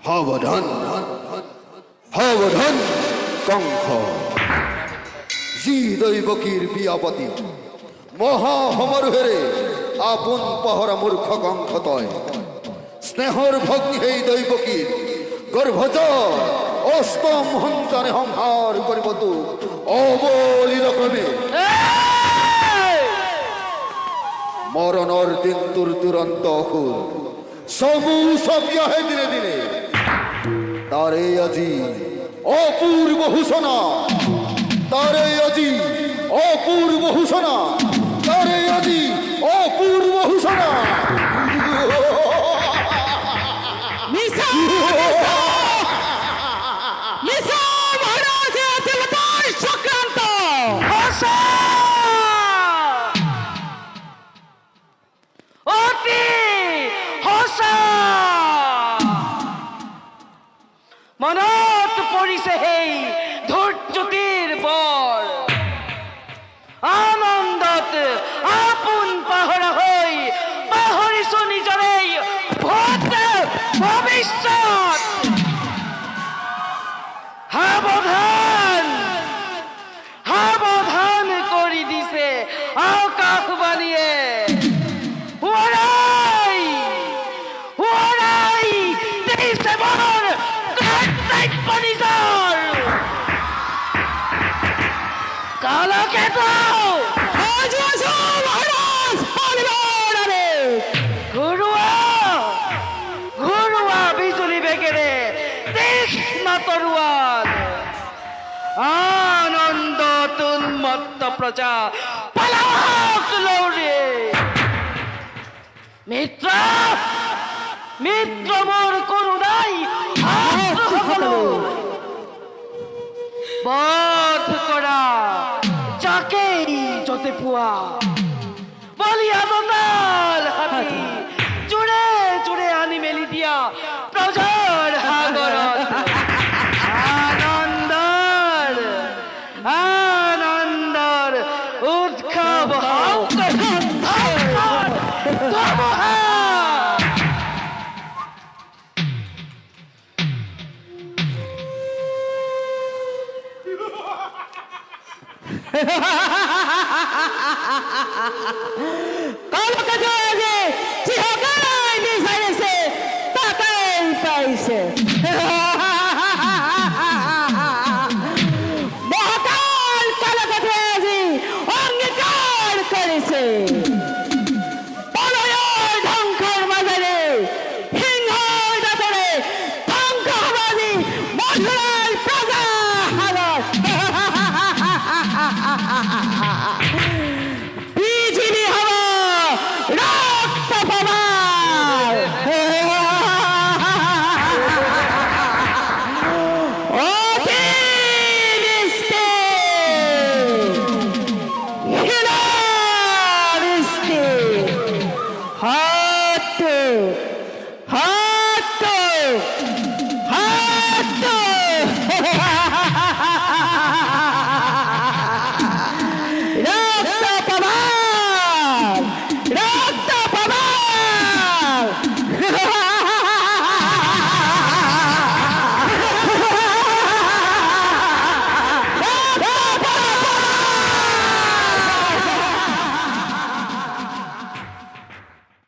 সাবধান সাবধান কংস যি দৈবকীর বিয়া পাতি মহা সমাৰোহেৰে আপোন পাহৰা মূৰ্খ কংস তই স্নেহৰ ভগ্নী সেই দৈবকীৰ গৰ্ভজ অষ্টম সন্তানে সংহাৰ কৰিব তোক অবলীলক্ৰমে মৰণৰ দিন তোৰ দুৰন্ত অসুৰ চমু চপি আহে দিনে দিনে তাৰে আজি অপূৰ্ব সূচনা তাৰে আজি অপূৰ্ব সূচনা তাৰে আজি অপূৰ্ব সূচনা মনত পৰিছে সেই ধৈৰ্যটিৰ বৰ আনন্দত আপোন পাহৰা হৈ পাহৰিছো নিজৰে ভৱিষ্যত সাৱধান সাৱধান কৰি দিছে আকাশবাণীয়ে দিছে বৰ ঘৰুৱা বিজুলী বেগেৰে দেশ তৰোৱাল আনন্দ উন্মত্ত প্ৰজা পলায়ক লৌৰে মিত্ৰ মিত্ৰ মোৰ কৰোণাই বধ কৰা যাকেই যতে পোৱা বলিয়া দতাল হাতী জোৰে জোৰে আনি মেলি দিয়া প্ৰজাৰ সাগৰত আনন্দৰ উৎসৱ পাইছে মহাকাল কালকাঠে আজি অঙ্গীকার করেছে প্রলয়ের ধ্বংসের মাজেৰে সিংহৰ দাঁতেৰে ধ্বংস হবাজি মধুৰৰ প্ৰজা সাগৰ বিজুলী হব ৰক্ত প্ৰবাহ হাত